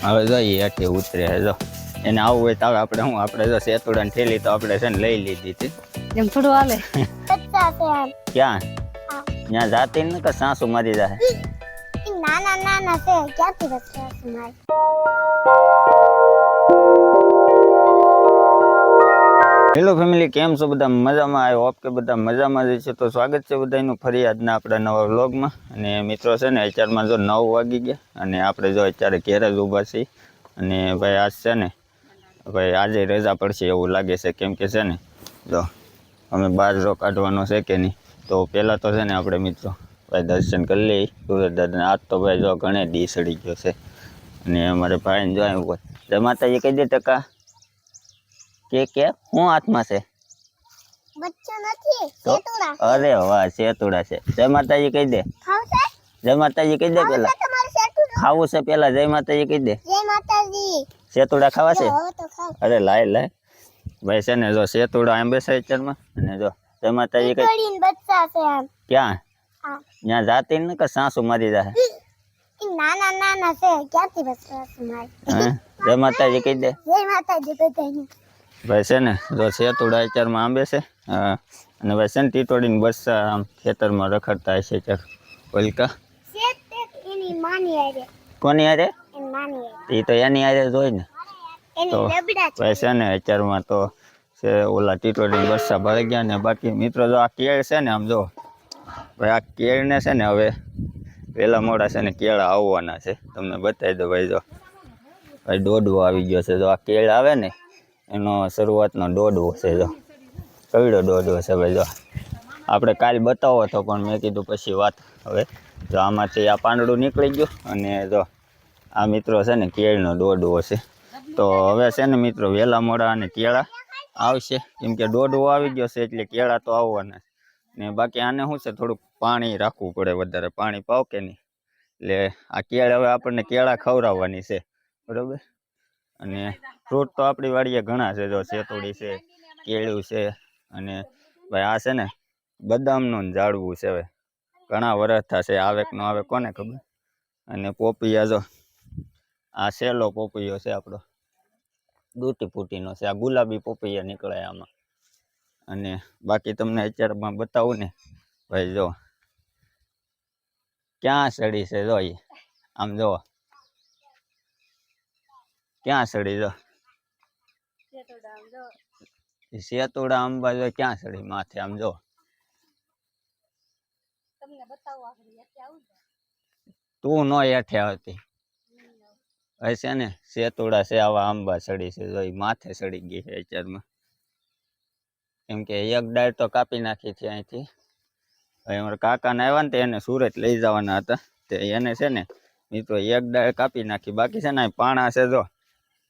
હવે જોઈએ એથી ઉતરે જો એને આવું હોય તો હવે આપણે શું આપણે જો સેતુડાની થેલી તો આપણે છે ને લઈ લીધી હતી એમ થોડું હાલે ક્યાં ત્યાં જાતી ને કે સાસુ મારી જાય નાના નાના છે ક્યાંથી બચવા મારે હેલો ફેમિલી, કેમ છો બધા? મજામાં? આઈ હોપ કે બધા મજામાં જ છે. તો સ્વાગત છે બધાનું ફરી આજના આપણા નવા વ્લોગમાં. અને મિત્રો છે ને અત્યારમાં જો 9 વાગી ગયા અને આપણે જો અત્યારે ઘેર જ ઊભા છીએ. અને ભાઈ આજ છે ને ભાઈ આજે રજા પડશે એવું લાગે છે, કેમ કે છે ને જો અમે બહાર જો કાઢવાનો છે કે નહીં. તો પહેલાં તો છે ને આપણે મિત્રો ભાઈ દર્શન કરી લઈએ સુરત દાદાને. આજ તો ભાઈ જો ઘણે દી સડી ગયો છે અને અમારે ભાઈને જો આવ્યું હોય જય માતાજી કહી દે ટકા કે હું હાથમાં છે બચ્ચો નથી તો સેતુડા અરે વાહ સેતુડા છે. જય માતાજી કહી દે. ખાવશે જય માતાજી કહી દે પેલા. તમારે સેતુડા ખાવું છે પેલા જય માતાજી કહી દે. જય માતાજી સેતુડા ખાવા છે? હવે તો ખાવ અરે લાય લાય ભાઈ છે ને જો સેતુડા આંબે છે અત્યારમાં. અને જો જય માતાજી કહી પડીને બચ્ચા છે આમ ક્યાં હા ત્યાં જાતી ને કે સાસુ મારી જાય નાના નાના છે ક્યાંથી બચવા મારે હે? જય માતાજી કહી દે. જય માતાજી બધાને ભાઈ છે ને જો સેતુડા અત્યારમાં આંબે છે. અને ભાઈ છે ને ટીટોડીને બસ્સા આમ ખેતરમાં રખડતા હશે ચાર ઓલકા સેત એની માની આરે કોની હારે? એની માની આરે એ તો એની હારે જ હોય ને. એની તો લબડા છે ભાઈ છે ને અત્યારમાં તો છે ઓલા ટીટોડીને બસ્સા ભરાઈ ગયા ને. બાકી મિત્રો જો આ કેળ છે ને આમ જો ભાઈ આ કેળને છે ને હવે વહેલા મોડા છે ને કેળા આવવાના છે. તમને બતાવી દો ભાઈ જો ભાઈ દોડવો આવી ગયો છે. જો આ કેળ આવે ને એનો શરૂઆતનો દોડવો છે. જો કઈડો દોડવો છે ભાઈ. જો આપણે કાલ બતાવો હતો પણ મેં કીધું પછી વાત. હવે જો આમાંથી આ પાંદડું નીકળી ગયું અને જો આ મિત્રો છે ને કેળનો દોડવો છે. તો હવે છે ને મિત્રો વહેલા મોડા અને કેળા આવશે, કેમ કે દોડવો આવી ગયો છે એટલે કેળા તો આવવાના ને. બાકી આને શું છે થોડુંક પાણી રાખવું પડે, વધારે પાણી પાવ કે નહીં. એટલે આ કેળ હવે આપણને કેળા ખવડાવવાની છે બરોબર. અને ફ્રૂટ તો આપણી વાડીએ ઘણા છે. જો સેતુડી છે, કેળું છે અને ભાઈ આ છે ને બદામનું ઝાડવું છે. હવે ઘણા વરસ થશે આવે કે ન આવે કોને ખબર. અને પોપિયા જો આ સેલો પોપિયો છે આપણો, દૂટી ફૂટીનો છે. આ ગુલાબી પોપિયા નીકળે આમાં. અને બાકી તમને અત્યારમાં બતાવું ને ભાઈ જો ક્યાં સડી છે. જો આમ જો ક્યાં સડી જો સેતુડા આંબા જો ક્યાં સડી માથે આમ જો. તમને બતાવો આપણે એટલે આવું તું નો હેઠે આવતી હવે છે ને સેતુડા છે આવા આંબા સડી છે. જો માથે સડી ગઈ છે અત્યારમાં, કેમ કે એક ડાળ તો કાપી નાખી છે અહીંથી. હવે અમારા કાકાને આવ્યા ને તો એને સુરત લઈ જવાના હતા. તે એને છે ને મિત્રો એક ડાળ કાપી નાખી. બાકી છે ને પાણા છે જો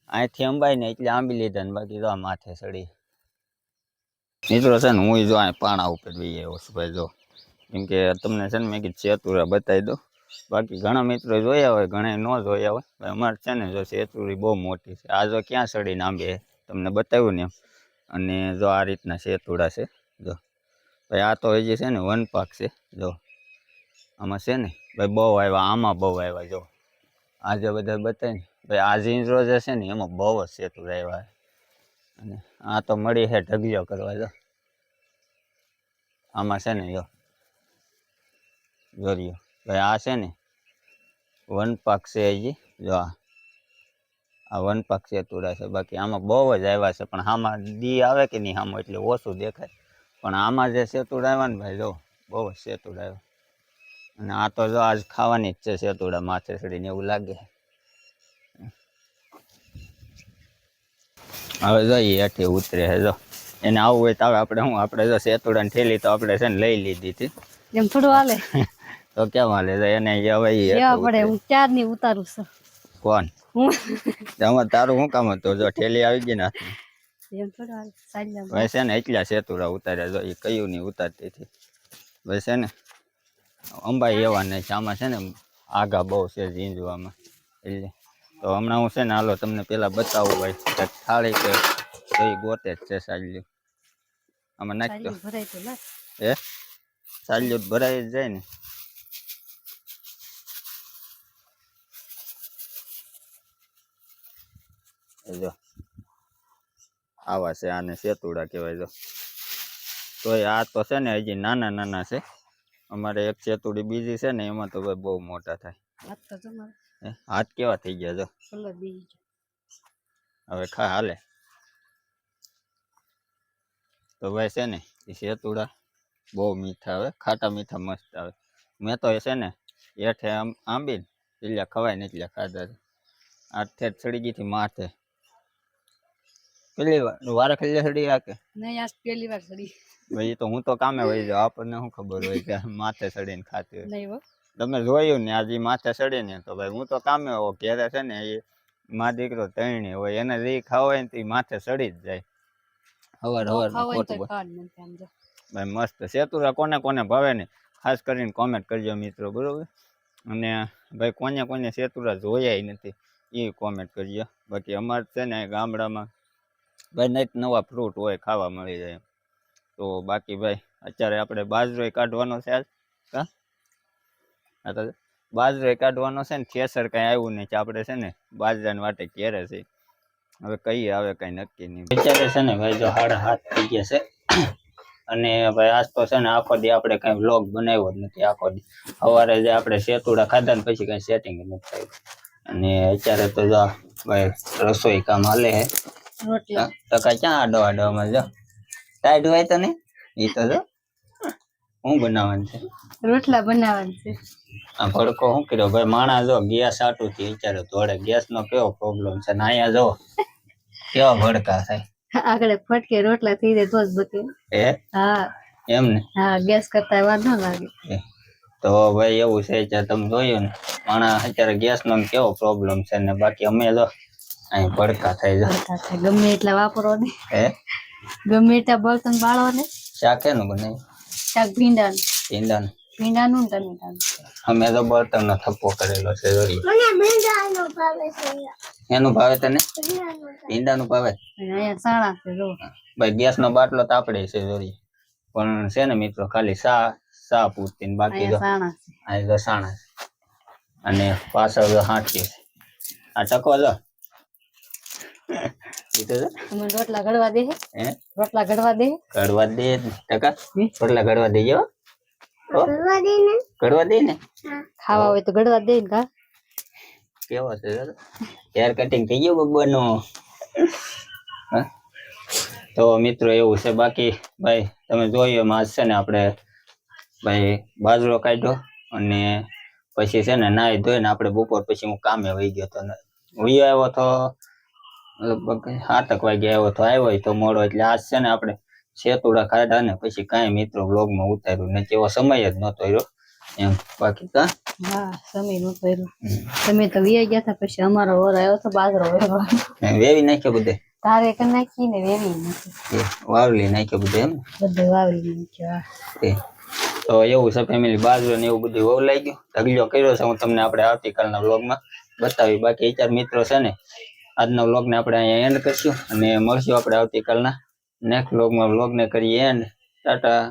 અહીંથી અંબાઈ ને એટલે આંબી લીધા ને. બાકી જો માથે સડી મિત્રો છે ને હું જો આ પાણા ઉપર બી આવ્યો છું ભાઈ. જો કેમ કે તમને છે ને મેં કીધું સેતુરા બતાવી દો. બાકી ઘણા મિત્રો જોયા હોય, ઘણા ન જોયા હોય. અમારે છે ને જો સેતુરી બહુ મોટી છે. આ જો ક્યાં સડીને આંબે તમને બતાવ્યું ને એમ. અને જો આ રીતના સેતુડા છે. જો ભાઈ આ તો હજી છે ને વનપાક છે. જો આમાં છે ને ભાઈ બહુ આવ્યા, આમાં બહુ આવ્યા. જો આજે બધા બતાવે ને ભાઈ આ ઝીંઝરો જે છે ને એમાં બહુ જ સેતુડા આવ્યા. અને આ તો મળી છે ઢગલીઓ કરવા. જો આમાં છે ને જો જોરિયો ભાઈ આ છે ને વનપાક છે હજી. જો આ વનપાક સેતુડા છે. બાકી આમાં બહુ જ આવ્યા છે, પણ આમાં દી આવે કે નહીં આમાં એટલે ઓછું દેખાય. પણ આમાં જે સેતુડા આવ્યા ને ભાઈ જો બહુ જ સેતુડા આવ્યા. અને આ તો જો આજ ખાવાની જ છે સેતુડા માથે ચડીને એવું લાગે. હવે જોઈએ હેઠી ઉતરે છે. જો એને આવું હોય તો હવે આપણે શું આપણે જો સેતુડાની થેલી તો આપણે છે ને લઈ લીધી હતી. એમ થોડું હાલે તો કેમ હાલે છે એને હવે કેવા પડે. હું ચાર ની ઉતારું છું. કોણ હું એમાં તારું શું કામ હતું? જો ઠેલી આવી ગઈ ને હાથમાં. એમ થોડું હાલે સાઈડમાં ભાઈ છે ને એટલા સેતુડા ઉતાર્યા. જો એ કયું નહીં ઉતારતી હતી. ભાઈ છે ને અંબાઈ એવા નહીં છે. આમાં છે ને આગા બહુ છે ઝીંઝવામાં. એટલે તો હમણાં હું છે ને હાલો તમને પેલા બતાવું ભાઈ કે થાળી કે તો એ ગોતે જ છે સાલ્યું. આમાં નાખતો ભરાય તો લાગ હે સાલ્યું ભરાઈ જ જાય ને. જો આવા છે, આને સેતુડા કહેવાય. જો તોય આ તો છે ને હજી નાના નાના છે. અમારે એક સેતુડી બીજી છે ને એમાં તો ભાઈ બહુ મોટા થાય. હાથ તો તમારે હાથ કેવા થઈ ગયા જો. કલર બીજી હવે ખા હાલે તો ભાઈ છે ને એ સેતુડા બહુ મીઠા આવે, ખાટા મીઠા મસ્ત આવે. મેં તો એ છે ને હેઠે આંબીને એટલે ખવાય ને એટલે ખાધા છે. આ ઠેઠ ચડી ગઈ થી માથે. પેલી વારે ખલ્લે ચડી રાખે નહીં, આજ પહેલી વાર ચડી. ભાઈ તો હું તો કામે વહી જાઉં, આપણને શું ખબર હોય કે માથે ચડીને ખાતી હોય. નહીં હો, તમે જોયું ને આજે માથે ચડે ને તો ભાઈ હું તો કામે હો ઘેરે છે ને એ મા દીકરો તૈણી હોય એને જે ખાવા હોય ને તે માથે ચડી જ જાય. હવાર હવાર ખાવા હોય તો ખોટું ખાવા જ નથી આમ જો. ભાઈ મસ્ત સેતુરા કોને કોને ભાવે ને ખાસ કરીને કોમેન્ટ કરજો મિત્રો, બરોબર. અને ભાઈ કોને કોને સેતુરા જોયા નથી એ કોમેન્ટ કરજો. બાકી અમારે છે ને ગામડામાં ભાઈ નહીં નવા ફ્રૂટ હોય ખાવા મળી જાય. તો બાકી ભાઈ અત્યારે આપણે બાજરો કાઢવાનો છે આજ. હા તો બાજરો કાઢવાનો છે ને થેસર કઈ આવ્યું નહીં, આપણે છે ને બાજરાની વાટે ઘેરે છે. હવે કઈ આવે કઈ નક્કી નહીં. અત્યારે છે ને ભાઈ જો 7:30 થઈ ગયા છે. અને ભાઈ આજ તો છે ને આખો દી આપણે કઈ વ્લોગ બનાવ્યો જ નથી. આખો દી સવારે જે આપણે સેતુડા ખાધા ને પછી કઈ સેટિંગ નથી થયું. અને અત્યારે તો જો ભાઈ રસોઈ કામ હાલે હે. રોટલા ટકા ક્યાં આડો આડોમાં જો ટાઈટ હોય તો નહીં એ તો જો હું બનાવવાનું છે. રોટલા બનાવવાનું છે. આ ભડકો શું કર્યો ભાઈ માણા જો ગેસ આટું થી અત્યારે ધોળે ગેસ નો કેવો પ્રોબ્લેમ છે ને અહીંયા જો કેવા ભડકા થાય. આગળ ફટકે રોટલા થઈ જાય તો જ બકે. હા એમ ને હા, ગેસ કરતા વાર ન લાગે. તો ભાઈ એવું છે અત્યારે તમે જોયું ને માણા અત્યારે ગેસ નો કેવો પ્રોબ્લેમ છે ને બાકી અમે જો અહીં ભડકા થાય જો. ભડકા થાય ગમે એટલા વાપરો ને, હે ગમે એટલા બળતણ બાળો ને. શાક એનું બનાવ્યું શાક ભીંડાનું, ભીંડાનું. ભીંડાનું ને ટમેટાનું. અમે તો બળતણ નો થપ્પો કરેલો છે જોઈએ. મને ભીંડાનો ભાવે છે. એનું ભાવે તને ભીંડાનો ભીંડાનું ભાવે. અને અહીંયા સાણા છે જો. ભાઈ ગેસ નો બાટલો તો આપણે છે જોઈએ પણ છે ને મિત્રો ખાલી સા પૂરતી ને બાકી જો અહીંયા સાણા છે. આ જો સાણા છે અને પાછળ જો હાંકી છે. આ ટકો જો ઈ તો જો તમે રોટલા ઘડવા દે હે રોટલા ઘડવા દે કડવા દે ટકા રોટલા કડવા દેજો. કરવા દે ને. કડવા દે ને ખાવા હોય તો ઘડવા દે ને કા. કેવો છે હેર કટિંગ થઈ ગયું બબ્બાનું. તો મિત્રો એવું છે. બાકી ભાઈ તમે જોયું એમ આજ છે ને આપણે ભાઈ બાજરો કાઢ્યો અને પછી છે ને નાહી ધોઈને આપણે બપોર પછી હું કામે વહી ગયો હતો. વહી આવ્યો તો લગભગ 7 વાગે આવ્યો તો આવ્યો તો મોડો એટલે આજ છે ને આપણે સેતુડા કાઢ્યા ને પછી કાંઈ મિત્રો બ્લોગમાં ઉતાર્યું ને એવો સમય જ નહોતો રહ્યો એમ. બાકી કા હા, સમય નતો રહ્યો. તમે તો વી ગયા હતા પછી અમારો ઓર આવ્યો તો બાજરો વેરવા. વેવી નાખ્યો બધે તારે કરી નાખી ને વેવી નાખી વાવલી નાખ્યો બધે એમ બધું વાવડી નાખ્યો. તો એવું છે ફેમિલી બાજરો ને એવું બધું વહુ લાગી ગયું. ઢગલો કર્યો છે હું તમને આપણે આવતીકાલના વ્લોગમાં બતાવી. બાકી 4 મિત્રો છે ને આજના વ્લોગને આપણે અહીંયા એન્ડ કરશું અને મળશું આપણે આવતીકાલના નેક્સ્ટ વ્લોગમાં. વ્લોગને કરીએ એન્ડ. ટાટા.